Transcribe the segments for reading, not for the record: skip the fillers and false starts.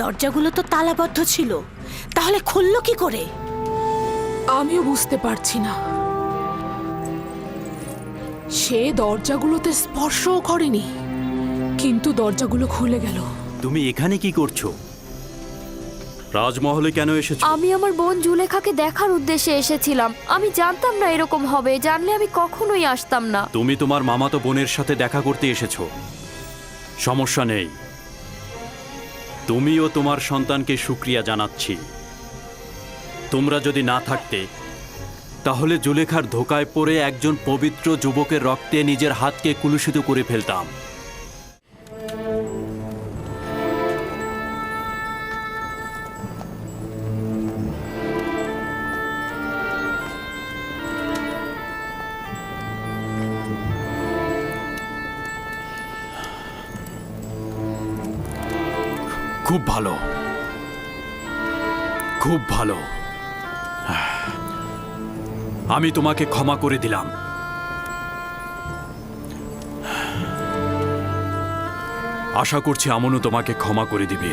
দরজাগুলো তো তালাবদ্ধ ছিল, তাহলে খুললো কি করে? আমিও বুঝতে পারছি না। সে দরজাগুলোতে স্পর্শও করেনি, কিন্তু দরজাগুলো খুলে গেল। তুমি এখানে কি করছো? রাজমহলে কেন এসেছো? আমি আমার বোন জুলেখাকে দেখার উদ্দেশ্যে এসেছিলাম। আমি জানতাম না এরকম হবে, জানলে আমি কখনোই আসতাম না। তুমি তোমার মামাতো বোনের সাথে দেখা করতে এসেছো, সমস্যা নেই। তুমিও তোমার সন্তানকে শুকরিয়া জানাচ্ছি। তোমরা যদি না থাকতে তাহলে জুলেখার ধোকায় পড়ে একজন পবিত্র যুবকের রক্তে নিজের হাতকে কুলুষিত করে ফেলতাম। খুব ভালো, খুব ভালো। আমি তোমাকে ক্ষমা করে দিলাম। আশা করছি আমনও তোমাকে ক্ষমা করে দিবে।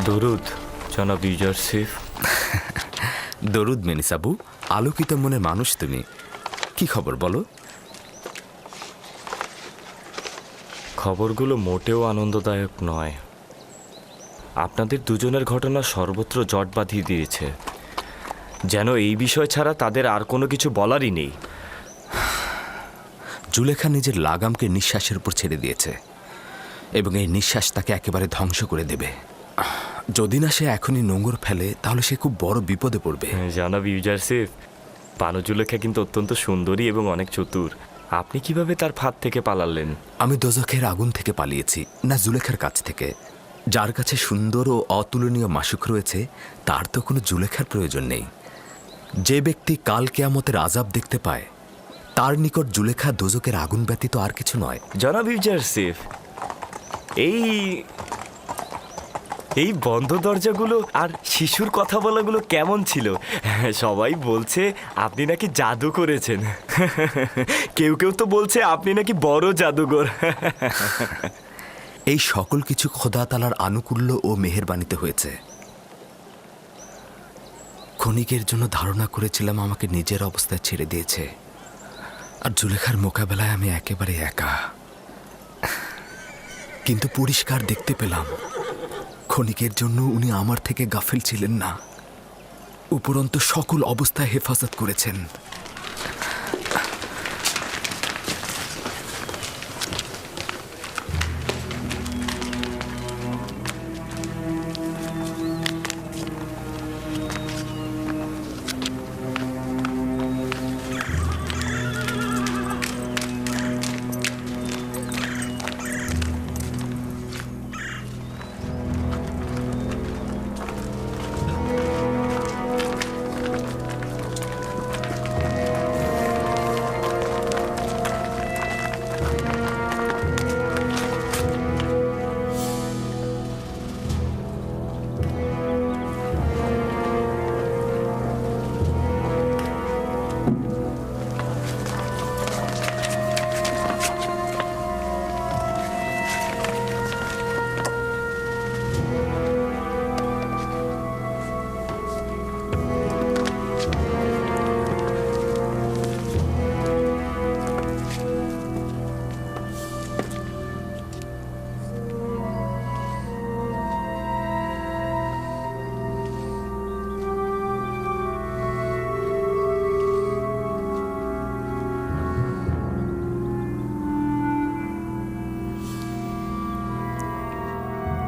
দরুদ জনাব ইউজারসিফ। দরুদ মেনিসাবু, আলোকিত মনের মানুষ তুমি। কি খবর বলো? খবরগুলো মোটেও আনন্দদায়ক নয়। আপনাদের দুজনের ঘটনা সর্বত্র জট বাঁধিয়ে দিয়েছে, যেন এই বিষয় ছাড়া তাদের আর কোনো কিছু বলারই নেই। জুলেখা নিজের লাগামকে নিঃশ্বাসের উপর ছেড়ে দিয়েছে এবং এই নিঃশ্বাস তাকে একেবারে ধ্বংস করে দেবে। যদি না সে এখনই নোঙর ফেলে তাহলে সে খুব বড় বিপদে পড়বে। জনাব ইউজারসিফ, পানুজুলেখা কিন্তু অত্যন্ত সুন্দরী এবং অনেক চতুর। আপনি কিভাবে তার ফাঁদ থেকে পালালেন? আমি দোজখের আগুন থেকে পালিয়েছি, না জুলেখার কাছ থেকে। যার কাছে সুন্দর ও অতুলনীয় মাসুক রয়েছে তার তো কোনো জুলেখার প্রয়োজন নেই। যে ব্যক্তি কাল কিয়ামতের আযাব দেখতে পায় তার নিকট জুলেখা দোজখের আগুন ব্যতীত আর কিছু নয়। জনাব ইউজারসিফ, এই বন্ধ দরজাগুলো আর শিশুর কথা বলাগুলো কেমন ছিল? সবাই বলছে আপনি নাকি জাদু করেছেন। কেউ কেউ তো বলছে আপনি নাকি বড় জাদুঘর। এই সকল কিছু খোদা তাআলার আনুকূল্য ও মেহেরবানিতে হয়েছে। ক্ষণিকের জন্য ধারণা করেছিলাম আমাকে নিজের অবস্থায় ছেড়ে দিয়েছে, আর জুলেখার মোকাবেলায় আমি একেবারে একা। কিন্তু পরিষ্কার দেখতে পেলাম ক্ষণিকের জন্য উনি আমার থেকে গাফিল ছিলেন না, উপরন্তু সকল অবস্থায় হেফাজত করেছেন।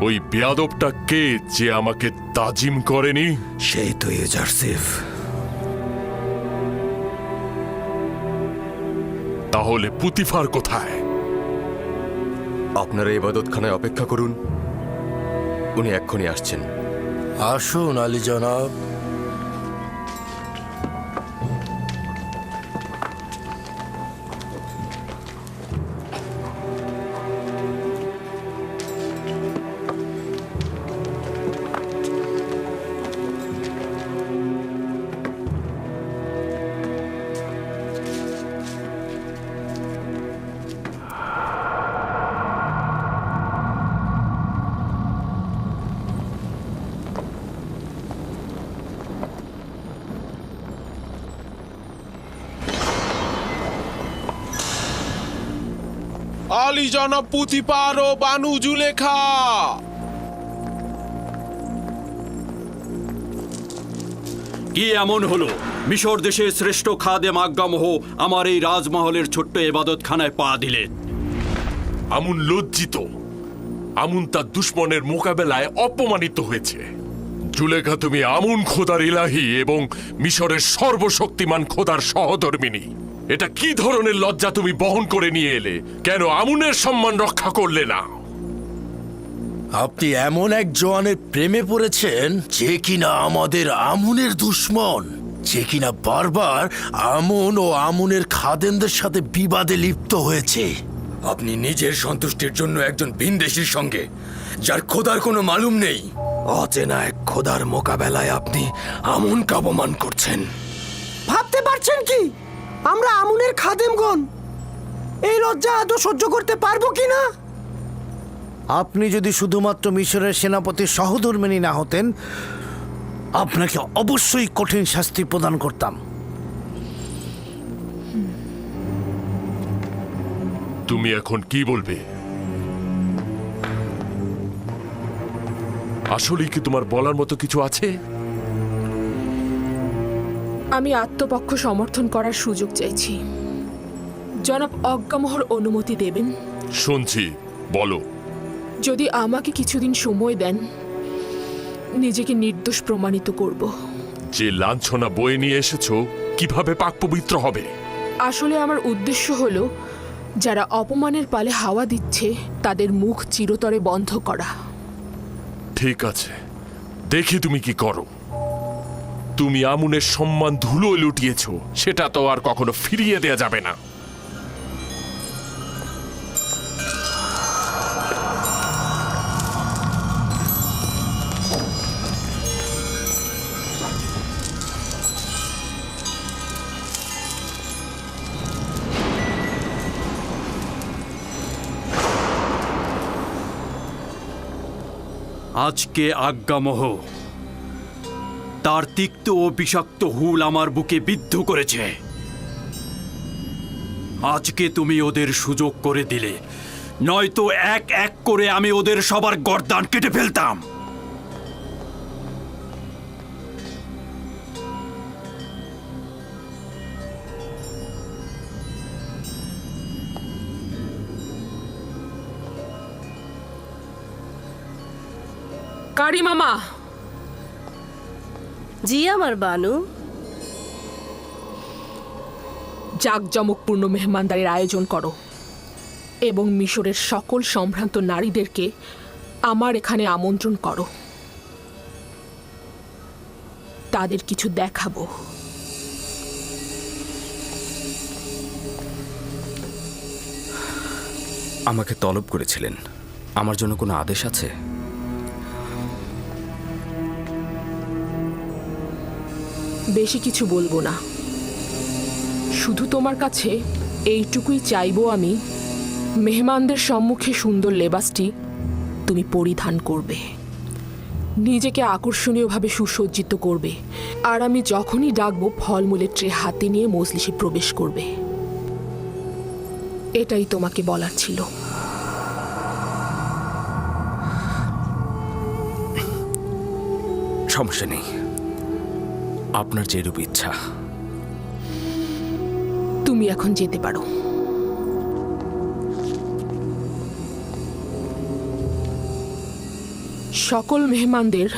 ওই বেয়াদবটা কে যে আমাকে তাজিম করেনি? সেই তো ইউজারসিফ। তাহলে পুতিফার কোথায়? আপনারা ইবাদতখানায় অপেক্ষা করুন, উনি এক্ষুনি আসছেন। আসুন আলী জনাব। আলী জনাব পুতিপার ও বানু জুলেখা। কি এমন হলো মিশর দেশের শ্রেষ্ঠ খাদেম আজ্ঞামোহ আমার এই রাজমহলের ছোট্ট এবাদতখানায় পা দিলেন? আমুন লজ্জিত। আমুন তার দুশ্মনের মোকাবেলায় অপমানিত হয়েছে। জুলেখা, তুমি আমুন খোদার ইলাহি এবং মিশরের সর্বশক্তিমান খোদার সহধর্মিনী। এটা কি ধরনের লজ্জা তুমি বহন করে নিয়ে এলে? কেন আমুনের সম্মান রক্ষা করলে না? আপনি এমন এক জওয়ানের প্রেমে পড়েছেন যে কিনা আমাদের আমুনের দুশ্মন, যে কিনা বারবার আমুন ও আমুনের খাদেমদের সাথে বিবাদে লিপ্ত হয়েছে। আপনি নিজের সন্তুষ্টির জন্য একজন ভিনদেশীর সঙ্গে, যার খোদার কোনো মালুম নেই, অচেনা এক খোদার মোকাবেলায় আপনি আমুনকে অপমান করছেন। ভাবতে পারছেন কি আমরা আমুনের খাদেমগণ এই লজ্জা আদৌ সহ্য করতে পারবো কিনা? আপনি যদি শুধুমাত্র মিশরের সেনাপতির সহধর্মিণী না হতেন, আপনাকে অবশ্যই কঠিন শাস্তি প্রদান করতাম। তুমি এখন কি বলবে? আসলেই কি তোমার বলার মতো কিছু আছে? আমি আত্মপক্ষ সমর্থন করার সুযোগ চাইছি। জনাব অজ্ঞামোহর অনুমতি দেবেন? শুনছি, বলো। যদি আমাকে কিছুদিন সময় দেন, নিজেকে নির্দোষ প্রমাণিত করব। যে লাঞ্ছনা বয়ে নিয়ে এসেছো কিভাবে পাক পবিত্র হবে? আসলে আমার উদ্দেশ্য হলো যারা অপমানের পালে হাওয়া দিচ্ছে তাদের মুখ চিরতরে বন্ধ করা। ঠিক আছে, দেখি তুমি কি করো। তুমি আমুনের সম্মান ধুলো লুটিয়েছো, সেটা তো আর কখনো ফিরিয়ে দেয়া যাবে না। আজকে আজ্ঞামোহ তার তিক্ত ও বিষাক্ত হুল আমার বুকে বিদ্ধ করেছে। আজকে তুমি ওদের সুযোগ করে দিলে, নয়তো এক এক করে আমি ওদের সবার গর্দান কেটে ফেলতাম। কারি মামা। জি আমার বানু। জাঁকজমকপূর্ণ মেহমানদারির আয়োজন করো এবং মিশরের সকল সম্ভ্রান্ত নারীদেরকে আমার এখানে আমন্ত্রণ করো। তাদের কিছু দেখাবো। আমাকে তলব করেছিলেন, আমার জন্য কোনো আদেশ আছে? বেশি কিছু বলবো না, শুধু তোমার কাছে এইটুকুই চাইবো আমি, মেহমানদের সম্মুখে সুন্দর লেবাসটি তুমি পরিধান করবে, নিজেকে আকর্ষণীয়ভাবে সুসজ্জিত করবে, আর আমি যখনই ডাকবো ফলমূলের ট্রে হাতে নিয়ে মজলিসে প্রবেশ করবে। এটাই তোমাকে বলার ছিল। সমস্যা নেই, আপনার যেরূপ ইচ্ছা। তুমি এখন যেতে পারো। সকল মেহমানদের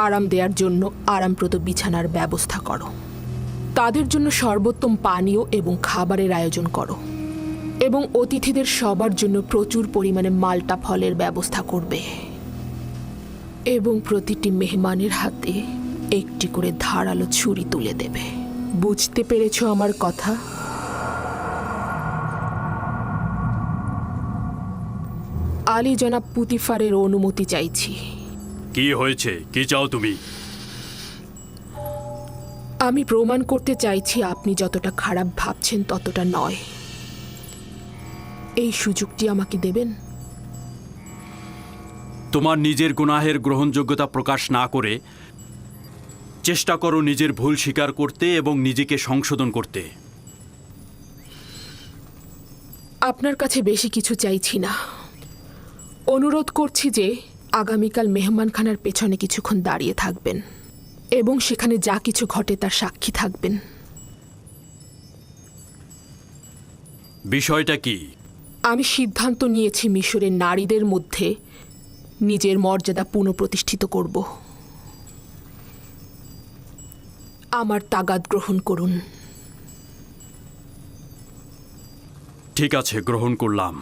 আরাম দেওয়ার জন্য আরামপ্রদ বিছানার ব্যবস্থা করো। তাদের জন্য সর্বোত্তম পানীয় এবং খাবারের আয়োজন করো এবং অতিথিদের সবার জন্য প্রচুর পরিমাণে মাল্টা ফলের ব্যবস্থা করবে এবং প্রতিটি মেহমানের হাতে একটি করে ধারালো ছুরি তুলে দেবে। বুঝতে পেরেছো আমার কথা? আলী জনাব পুতিফারের অনুমতি চাইছি। কি হয়েছে? কি চাও তুমি? আমি প্রমাণ করতে চাইছি আপনি যতটা খারাপ ভাবছেন ততটা নয়। এই সুযোগটি আমাকে দেবেন? তোমার নিজের গুনাহের গ্রহণযোগ্যতা প্রকাশ না করে চেষ্টা করো নিজের ভুল স্বীকার করতে এবং নিজেকে সংশোধন করতে। আপনার কাছে বেশি কিছু চাইছি না। অনুরোধ করছি যে আগামীকাল মেহমানখানার পেছনে কিছুক্ষণ দাঁড়িয়ে থাকবেন এবং সেখানে যা কিছু ঘটে তার সাক্ষী থাকবেন। বিষয়টা কি? আমি সিদ্ধান্ত নিয়েছি মিশরের নারীদের মধ্যে নিজের মর্যাদা পুনঃপ্রতিষ্ঠিত করব। আমার তাগাদ গ্রহণ করুন। ঠিক আছে, গ্রহণ করলাম।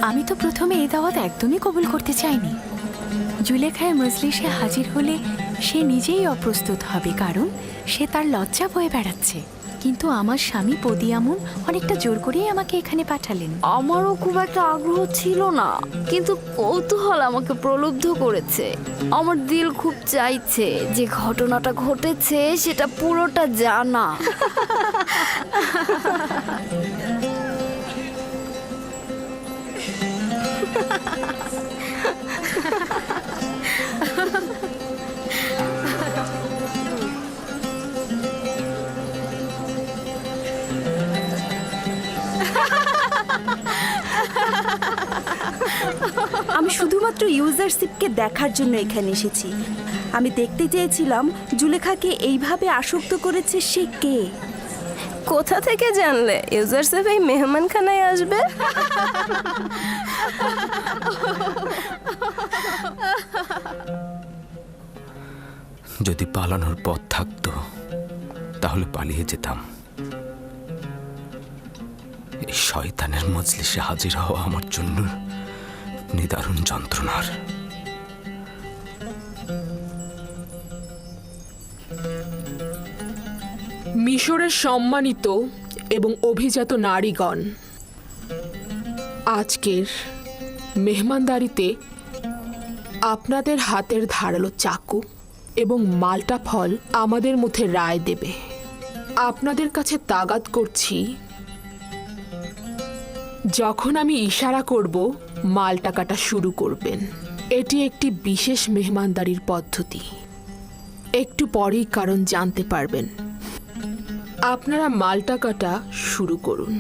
আমি তো প্রথমে এই দাওয়াত একদমই কবুল করতে চাইনি। জুলেখায় মজলিসে হাজির হলে সে নিজেই অপ্রস্তুত হবে, কারণ সে তার লজ্জা বয়ে বেড়াচ্ছে। কিন্তু আমার স্বামী পদিয়ামুন অনেকটা জোর করেই আমাকে এখানে পাঠালেন। আমারও খুব একটা আগ্রহ ছিল না, কিন্তু কৌতূহল আমাকে প্রলুব্ধ করেছে। আমার দিল খুব চাইছে যে ঘটনাটা ঘটেছে সেটা পুরোটা জানা। আমি শুধুমাত্র ইউজারশিপকে দেখার জন্য এখানে এসেছি। আমি দেখতে চেয়েছিলাম জুলেখাকে এইভাবে আসক্ত করেছে সে কে। কোথা থেকে জানলে ইউজারশিপ এই মেহমানখানায় আসবে? যদি পালানোর পথ থাকতো তাহলে পালিয়ে যেতাম। এই শয়তানের মজলিসে হাজির হওয়া আমার জন্য নিদারুণ যন্ত্রণার। মিশরের সম্মানিত এবং অভিজাত নারীগণ, আজকের মেহমানদারিতে আপনাদের হাতের ধারালো চাকু এবং মাল্টা ফল আমাদের মধ্যে রায় দেবে। আপনাদের কাছে তাগাদ করছি, যখন আমি ইশারা করব মাল্টা কাটা শুরু করবেন। এটি একটি বিশেষ মেহমানদারির পদ্ধতি। একটু পরেই কারণ জানতে পারবেন। আপনারা মাল্টা কাটা শুরু করুন।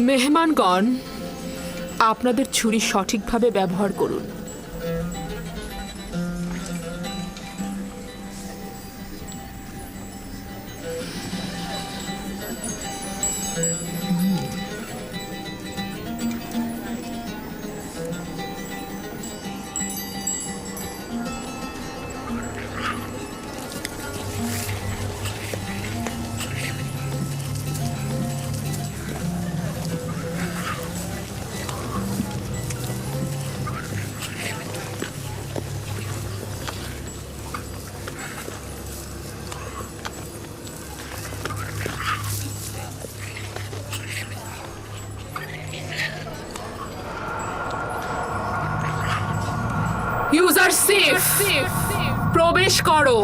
মেহমানগণ, আপনাদের ছুরি সঠিকভাবে ব্যবহার করুন। ইউজার সেফ, প্রবেশ করো।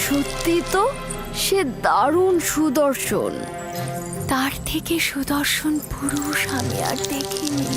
সত্যি তো, সে দারুণ সুদর্শন। তার থেকে সুদর্শন পুরুষ আমি আর দেখিনি।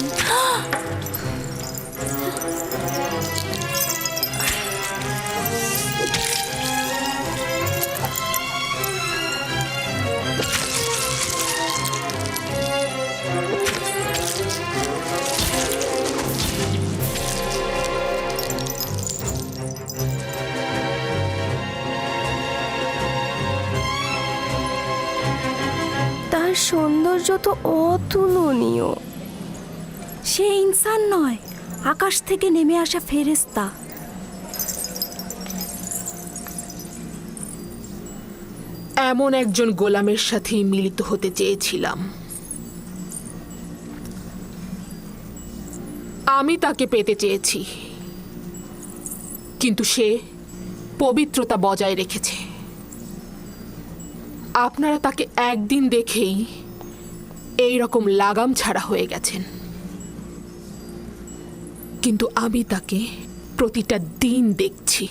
তার সৌন্দর্য তো অতুলনীয়। সে ইনসান নয়, আকাশ থেকে নেমে আসা ফেরেশতা। এমন একজন গোলামের সাথেই মিলিত হতে চেয়েছিলাম। আমি তাকে পেতে চেয়েছি, কিন্তু সে পবিত্রতা বজায় রেখেছে। আপনারা তাকে একদিন দেখেই এই রকম লাগাম ছাড়া হয়ে গেছেন, কিন্তু আমি তাকে প্রতিটা দিন দেখছি।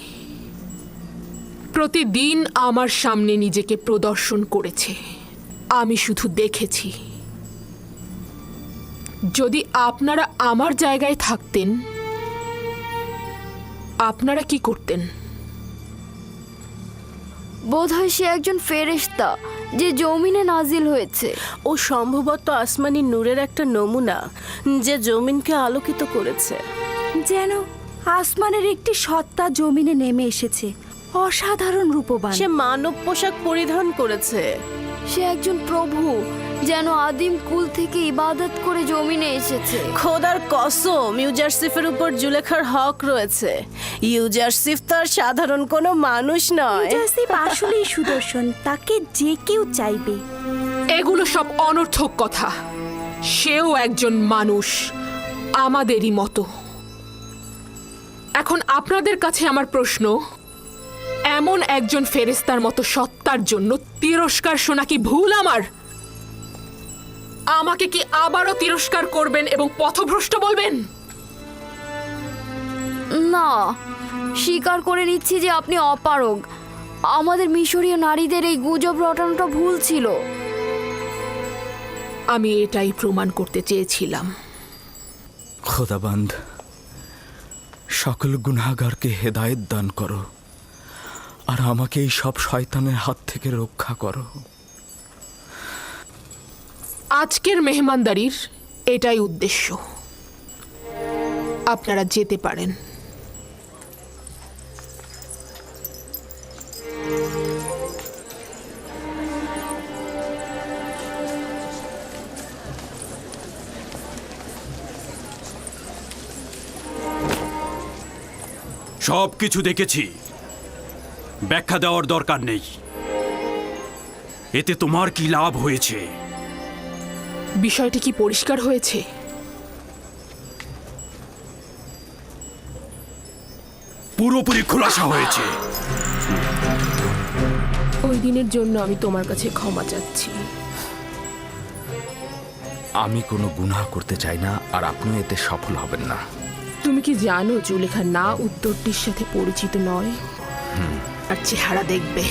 প্রতিদিন আমার সামনে নিজেকে প্রদর্শন করেছে, আমি শুধু দেখেছি। যদি আপনারা আমার জায়গায় থাকতেন, আপনারা কি করতেন? বোধহয় সে একজন ফেরেশতা যে জমিনে নাজিল হয়েছে। ও সম্ভবত আসমানি নূরের একটা নমুনা যে জমিনকে আলোকিত করেছে। যেন আসমানের একটি সত্তা জমিনে নেমে এসেছে, অসাধারণ রূপবান। সে মানব পোশাক পরিধান করেছে। সে একজন প্রভু, যেন আদিম কুল থেকে ইবাদত করে জমিনে এসেছে। খোদার কসম, ইউজারসিফের উপর জুলেখার হক রয়েছে। ইউজারসিফ তো আর সাধারণ কোনো মানুষ নয়। ইউজারসিফ আসলেই সুদর্শন, তাকে যে কেউ চাইবে। এগুলো সব অনর্থক কথা। সেও একজন মানুষ, আমাদেরই মতো। এখন আপনাদের কাছে আমার প্রশ্ন, এমন একজন ফেরেশতার মতো সত্তার জন্য তিরস্কার শোনা কি ভুল আমার? আমাকে কি আবারও তিরস্কার করবেন এবং পথভ্রষ্ট বলবেন? না, স্বীকার করে নিচ্ছি যে আপনি অপারগ। আমাদের মিশরীয় নারীদের এই গুজব রটানোটা ভুল ছিল। আমি এটাই প্রমাণ করতে চেয়েছিলাম। খোদাবান্দ, সকল গুনাহগারকে হেদায়েত দান করো আর আমাকে এই সব শয়তানের হাত থেকে রক্ষা করো। আজকের মেহমানদারির এটাই উদ্দেশ্য। আপনারা যেতে পারেন। সব কিছু দেখেছি, ব্যাখ্যা দেওয়ার দরকার নেই। এতে তোমার কি লাভ হয়েছে? বিষয়টি কি পরিষ্কার হয়েছে? পুরোপুরি খোলাসা হয়েছে। ওই দিনের জন্য আমি তোমার কাছে ক্ষমা চাচ্ছি। আমি কোনো গুনাহ করতে চাই না, আর আপনিও এতে সফল হবেন না। তুমি কি জানো জুলেখা না উত্তরটির সাথে পরিচিত নয়? আর চেহারা দেখবে।